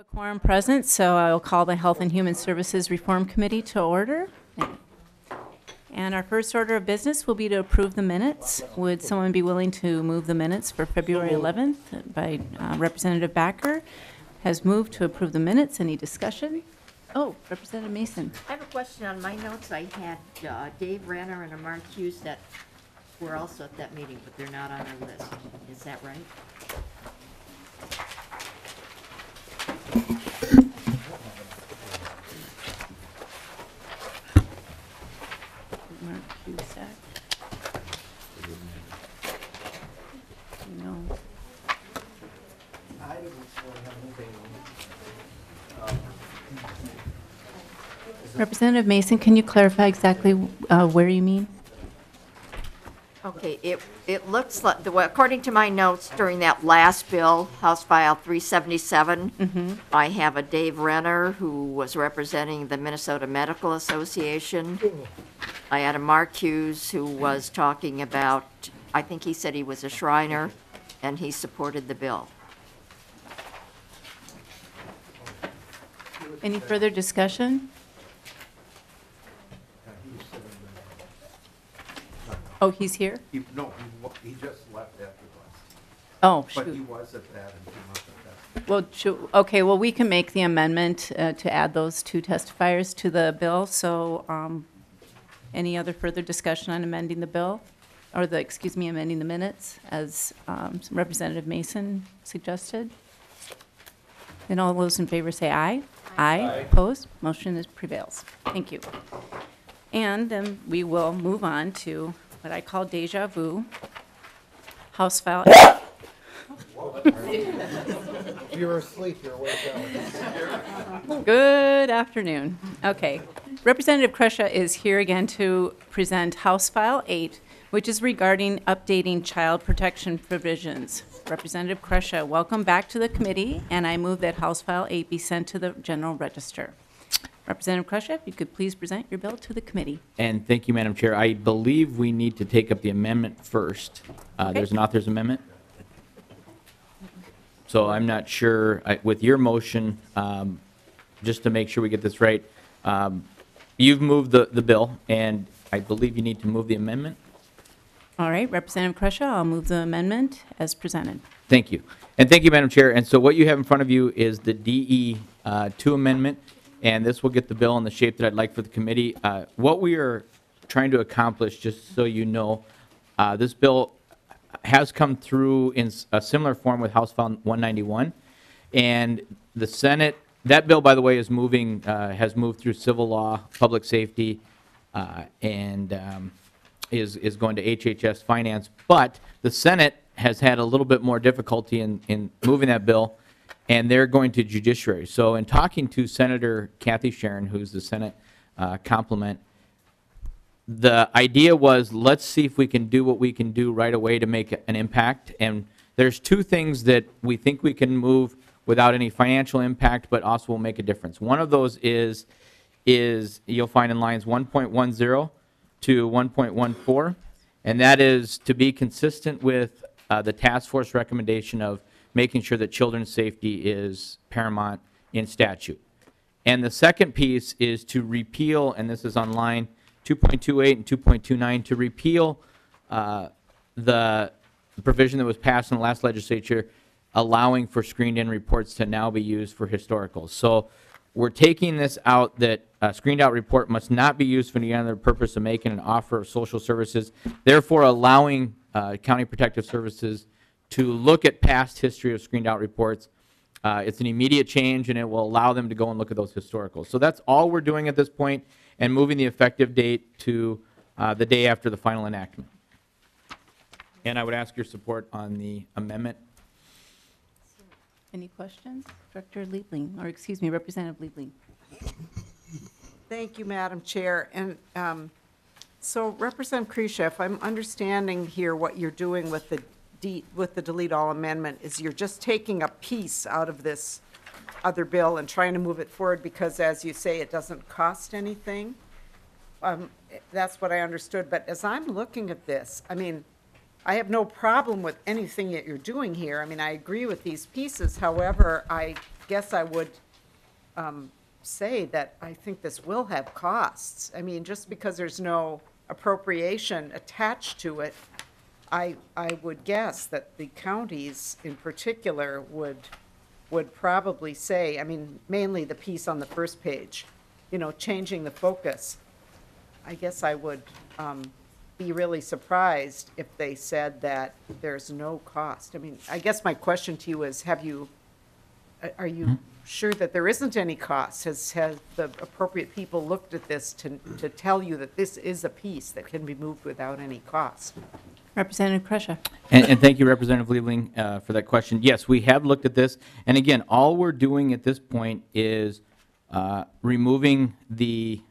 A quorum present, so I will call the Health and Human Services Reform Committee to order. And our first order of business will be to approve the minutes. Would someone be willing to move the minutes for February 11th by Representative Backer? Has moved to approve the minutes. Any discussion? Oh, Representative Mason. I have a question on my notes. I had Dave Renner and Mark Hughes that were also at that meeting, but they're not on our list. Is that right? Mark Cusack. No. Representative Mason, can you clarify exactly where you mean? Okay, it looks like, according to my notes during that last bill, House File 377, I have a Dave Renner who was representing the Minnesota Medical Association. I had a Mark Hughes who was talking about, I think he said he was a Shriner, and he supported the bill. Any further discussion? Oh, he's here? He just left after the last. Oh, But he shoot. was at that and came up at that. Well, okay, well, we can make the amendment to add those two testifiers to the bill. So any other further discussion on amending the bill? Or amending the minutes as Representative Mason suggested? Then all those in favor say aye. Aye. Opposed? Motion prevails. Thank you. And then we will move on to what I call deja vu. House File. If you were asleep, you're awake now. Good afternoon. Okay. Representative Kresha is here again to present House File 8, which is regarding updating child protection provisions. Representative Kresha, welcome back to the committee, and I move that House File 8 be sent to the General Register. Representative Kresha, if you could please present your bill to the committee. And thank you, Madam Chair. I believe we need to take up the amendment first. There's an author's amendment. So I'm not sure, with your motion, just to make sure we get this right, you've moved the bill, and I believe you need to move the amendment. All right, Representative Kresha, I'll move the amendment as presented. Thank you. And thank you, Madam Chair. And so what you have in front of you is the DE2 amendment, and this will get the bill in the shape that I'd like for the committee. What we are trying to accomplish, just so you know, this bill has come through in a similar form with House File 191, and the Senate, that bill, by the way, is moving, has moved through civil law, public safety, and is going to HHS Finance, but the Senate has had a little bit more difficulty in moving that bill, and they're going to judiciary. So in talking to Senator Kathy Sharon, who's the Senate complement, the idea was, let's see if we can do what we can do right away to make an impact. And there's two things that we think we can move without any financial impact, but also will make a difference. One of those is you'll find in lines 1.10 to 1.14, and that is to be consistent with the task force recommendation of making sure that children's safety is paramount in statute. And the second piece is to repeal, and this is on line 2.28 and 2.29, to repeal the provision that was passed in the last legislature allowing for screened-in reports to now be used for historicals. So we're taking this out, that a screened-out report must not be used for any other purpose of making an offer of social services, therefore allowing County Protective Services to look at past history of screened-out reports. It's an immediate change, and it will allow them to go and look at those historicals. So that's all we're doing at this point, and moving the effective date to the day after the final enactment. And I would ask your support on the amendment. Any questions? Director Liebling, or excuse me, Representative Liebling. Thank you, Madam Chair. And so Representative Kresha, if I'm understanding here what you're doing with the delete all amendment is you're just taking a piece out of this other bill and trying to move it forward because, as you say, it doesn't cost anything. That's what I understood. But as I'm looking at this, I mean, I have no problem with anything that you're doing here. I mean, I agree with these pieces. However, I guess I would say that I think this will have costs. I mean, just because there's no appropriation attached to it, I would guess that the counties in particular would probably say, I mean, mainly the piece on the first page, you know, changing the focus. I guess I would be really surprised if they said that there's no cost. I mean, I guess my question to you is, are you sure that there isn't any cost? Has the appropriate people looked at this to tell you that this is a piece that can be moved without any cost? Representative Kresha. And thank you, Representative Liebling, for that question. Yes, we have looked at this. And again, all we're doing at this point is removing the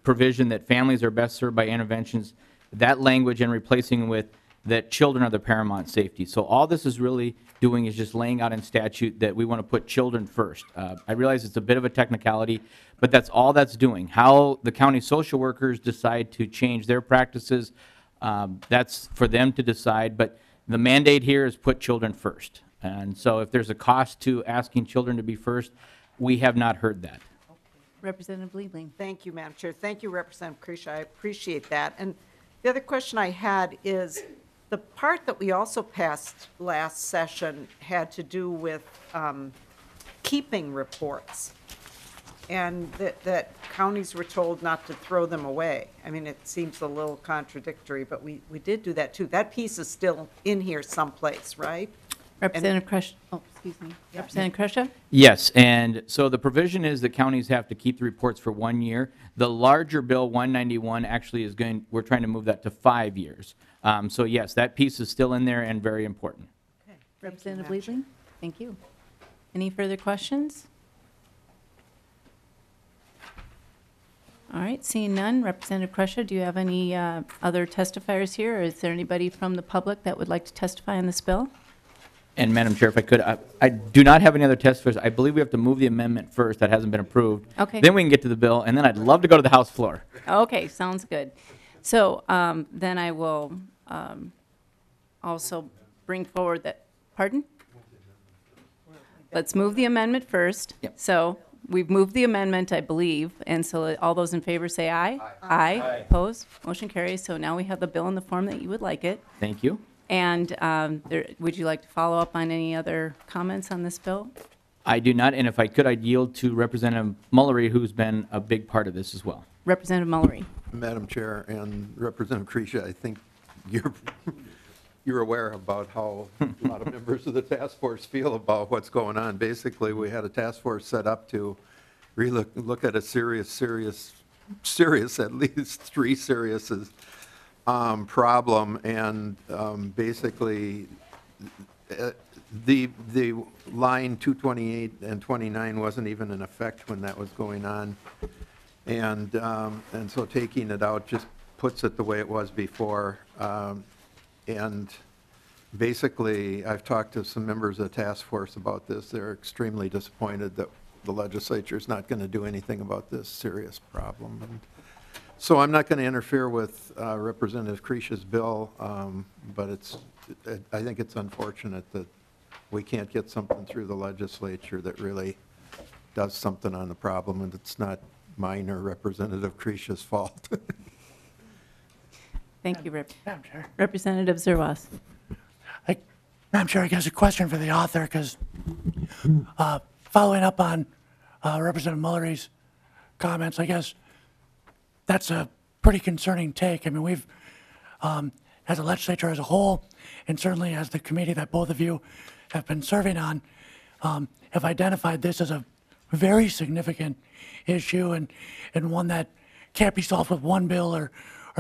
provision that families are best served by interventions, that language, and replacing with that children are the paramount safety. So all this is really doing is just laying out in statute that we want to put children first. I realize it's a bit of a technicality, but that's all that's doing. How the county social workers decide to change their practices, that's for them to decide, but the mandate here is put children first. And so if there's a cost to asking children to be first, we have not heard that. Representative Liebling. Thank you, Madam Chair. Thank you, Representative Kresha. I appreciate that. And the other question I had is, the part that we also passed last session had to do with keeping reports, and that counties were told not to throw them away. I mean, it seems a little contradictory, but we did do that too. That piece is still in here someplace, right? Representative Kresha. Oh, excuse me. Representative Kresha. Yes, and so the provision is that counties have to keep the reports for 1 year. The larger bill, 191, actually is we're trying to move that to 5 years. So yes, that piece is still in there and very important. Okay. Representative Liebling. Thank you. Any further questions? All right, seeing none. Representative Kresha, do you have any other testifiers here, or is there anybody from the public that would like to testify on this bill? And Madam Chair, if I could, I do not have any other testifiers. I believe we have to move the amendment first. That hasn't been approved. Okay. Then we can get to the bill, and then I'd love to go to the House floor. Okay, sounds good. So then I will also bring forward that, pardon? Let's move the amendment first. Yep. So we've moved the amendment, I believe, and so all those in favor say aye. Aye. Opposed? Motion carries. So now we have the bill in the form that you would like it. Thank you. And would you like to follow up on any other comments on this bill? I do not, and if I could, I'd yield to Representative Mullery, who's been a big part of this as well. Representative Mullery. Madam Chair and Representative Kresha, I think you're aware about how a lot of members of the task force feel about what's going on. Basically, we had a task force set up to really look at a serious, at least 3 serious problem, and basically the line 228 and 29 wasn't even in effect when that was going on, and so taking it out just puts it the way it was before, and basically I've talked to some members of the task force about this. They're extremely disappointed that the legislature is not going to do anything about this serious problem. And so I'm not going to interfere with Representative Kresha's bill, but I think it's unfortunate that we can't get something through the legislature that really does something on the problem, and it's not mine or Representative Kresha's fault. Thank you, Madam Chair. Representative Zerwas. Madam Chair, I guess a question for the author, because following up on Representative Mullery's comments, I guess that's a pretty concerning take. I mean, we've, as a legislature as a whole, and certainly as the committee that both of you have been serving on, have identified this as a very significant issue, and one that can't be solved with one bill or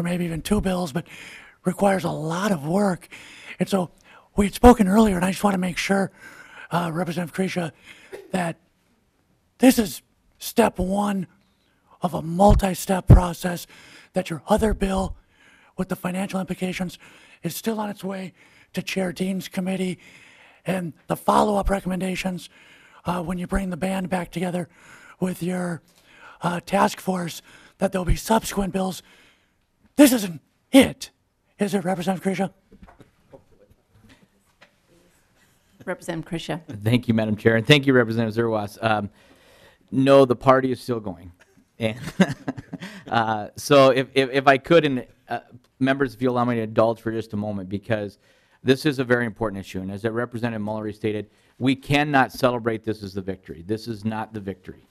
maybe even 2 bills, but requires a lot of work. And so we had spoken earlier, and I just want to make sure, Representative Kresha, that this is step 1 of a multi-step process, that your other bill with the financial implications is still on its way to Chair Dean's committee, and the follow-up recommendations when you bring the band back together with your task force, that there'll be subsequent bills. This isn't it, is it, Representative Kresha? Representative Kresha. Thank you, Madam Chair, and thank you, Representative Zerwas. No, the party is still going. And so if I could, and members, if you allow me to indulge for just a moment, because this is a very important issue. And as Representative Mullery stated, we cannot celebrate this as the victory. This is not the victory.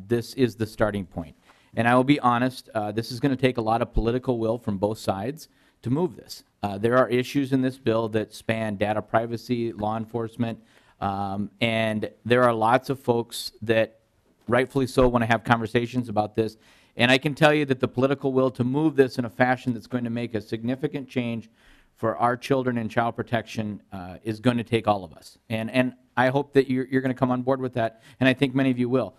This is the starting point. And I will be honest, this is going to take a lot of political will from both sides to move this. There are issues in this bill that span data privacy, law enforcement, and there are lots of folks that rightfully so want to have conversations about this. And I can tell you that the political will to move this in a fashion that's going to make a significant change for our children and child protection is going to take all of us. And I hope that you're going to come on board with that, and I think many of you will.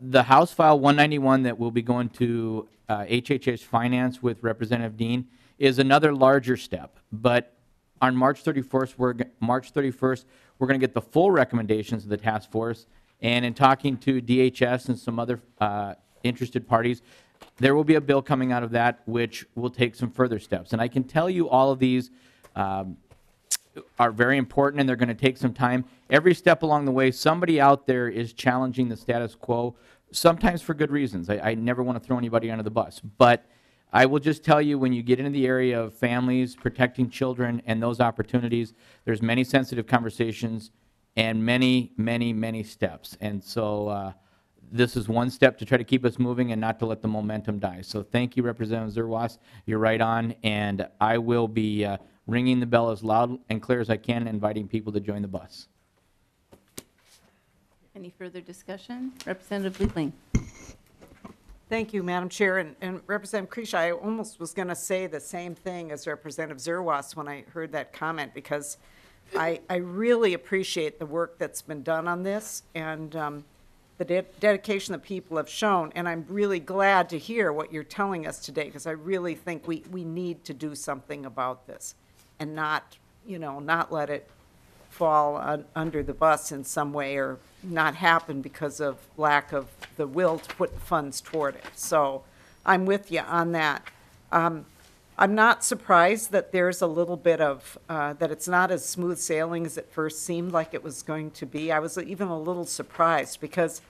The House File 191 that will be going to HHS Finance with Representative Dean is another larger step. But on March 31st, we're going to get the full recommendations of the task force. And in talking to DHS and some other interested parties, there will be a bill coming out of that which will take some further steps. And I can tell you all of these are very important, and they're going to take some time. Every step along the way, somebody out there is challenging the status quo, sometimes for good reasons. I never want to throw anybody under the bus. But I will just tell you, when you get into the area of families, protecting children, and those opportunities, there's many sensitive conversations and many, many, many steps. And so this is one step to try to keep us moving and not to let the momentum die. So thank you, Representative Zerwas. You're right on, and I will be ringing the bell as loud and clear as I can, inviting people to join the bus. Any further discussion? Representative Liebling. Thank you, Madam Chair. And Representative Kresha, I almost was going to say the same thing as Representative Zerwas when I heard that comment, because I really appreciate the work that's been done on this and the dedication that people have shown. And I'm really glad to hear what you're telling us today, because I really think we need to do something about this and not let it fall under the bus in some way, or not happen because of lack of the will to put funds toward it. So I'm with you on that. I'm not surprised that there's a little bit of, that it's not as smooth sailing as it first seemed like it was going to be. I was even a little surprised because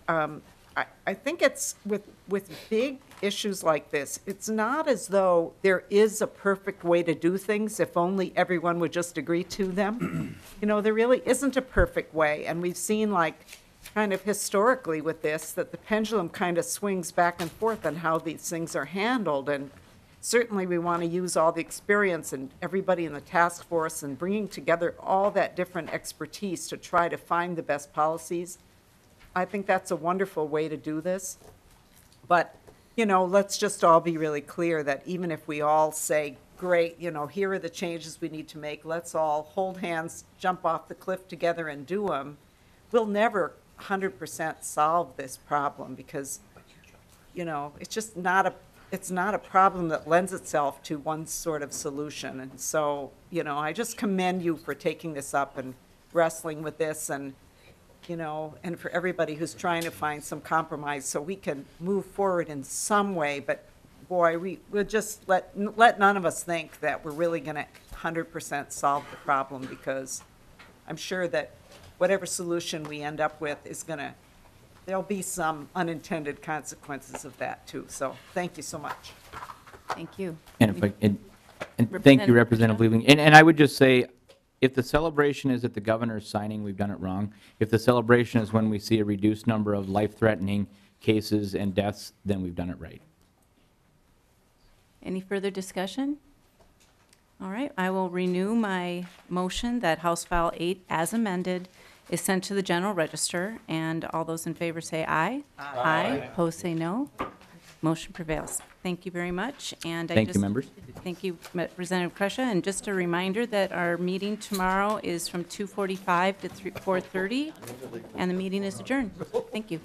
I think it's with big issues like this, it's not as though there is a perfect way to do things if only everyone would just agree to them. There really isn't a perfect way, and we've seen, like, kind of historically with this, that the pendulum kind of swings back and forth on how these things are handled. And certainly we want to use all the experience and everybody in the task force and bringing together all that different expertise to try to find the best policies. I think that's a wonderful way to do this. But, let's just all be really clear that even if we all say, great, here are the changes we need to make, let's all hold hands, jump off the cliff together and do them, we'll never 100% solve this problem, because, it's just not a problem that lends itself to one sort of solution. And so, I just commend you for taking this up and wrestling with this, and and for everybody who's trying to find some compromise so we can move forward in some way. But boy, we'll just let none of us think that we're really going to 100% solve the problem, because I'm sure that whatever solution we end up with is there'll be some unintended consequences of that too. So thank you so much. Thank you. And thank you, Representative Liebling. And I would just say, if the celebration is at the governor's signing, we've done it wrong. If the celebration is when we see a reduced number of life-threatening cases and deaths, then we've done it right. Any further discussion? All right, I will renew my motion that House File 8, as amended, is sent to the General Register, and all those in favor say aye. Aye. Opposed say no. Motion prevails. Thank you very much. And Thank you, members. Thank you, Representative Kresha. And just a reminder that our meeting tomorrow is from 2:45 to 4:30, and the meeting is adjourned. Thank you.